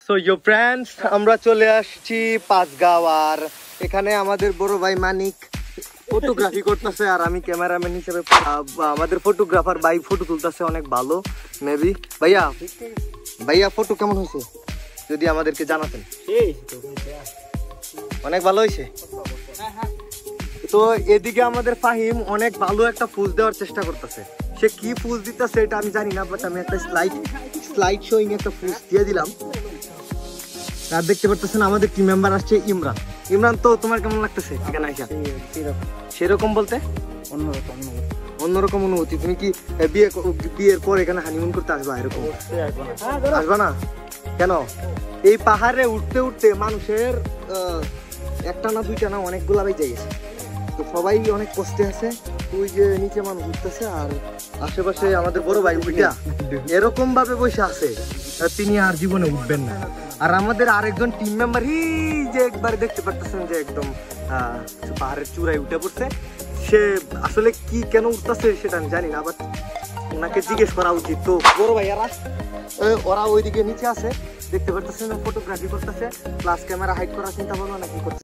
So ইয়ো friends, আমরা চলে আসছি পাঁচগাঁও। আর এখানে আমাদের বড় ভাই মানিক ফটোগ্রাফি করতেছে আর আমি ক্যামেরাম্যান হিসেবে। আমাদের ফটোগ্রাফার ভাই ফটো তুলতেছে অনেক ভালো। মেবি ভাইয়া ভাইয়া ফটো কেমন হয়েছে যদি আমাদেরকে জানাতেন। অনেক ভালো হয়েছে। তো এদিকে আমাদের ফাহিম অনেক ভালো একটা ফুজ দেওয়ার চেষ্টা করতেছে। সে কি ফুজ দিতেছে এটা আমি জানি না, বাট আমি একটা স্লাইড শোয়িং একটা ফুজ দিয়ে দিলাম। আর দেখতে পারতেছেন আমাদের টিম মেম্বার আসছে ইমরান। ইমরান, তো তোমার কেমন লাগতেছে এখানে আইসা? সেরকম বলতে অন্যরকম অনুভূতি। তুমি কি বিয়ের পর এখানে হানিমুন করতে আসবা? এরকম আসবা না কেন? এই পাহাড়ে উঠতে উঠতে মানুষের একটা না দুইটা না অনেকগুলা বেজে গেছে। তো সবাই অনেক কষ্টে আছে। ওই যে নিচে মানুষ উঠতেছে আর আশেপাশে আমাদের বড় ভাই উইটা এরকম ভাবে বসে আছে, তিনি আর জীবনে উঠবেন না। আর আমাদের আরেকজন টিম মেম্বার যে একবারে দেখতে পারতেছেন যে একদম পাহাড়ের চূড়ায় উঠে পড়ছে। সে আসলে কি কেন উঠতেছে সেটা আমি জানি না, বাট ওনাকে জিজ্ঞেস করা উচিত। তো বড় ভাই ওরা ওইদিকে নিচে আছে, দেখতে পারতেছেন ফটোগ্রাফি করতেছে, প্লাস ক্যামেরা হাইড করার চিন্তা ভাবনা নাকি করতেছে।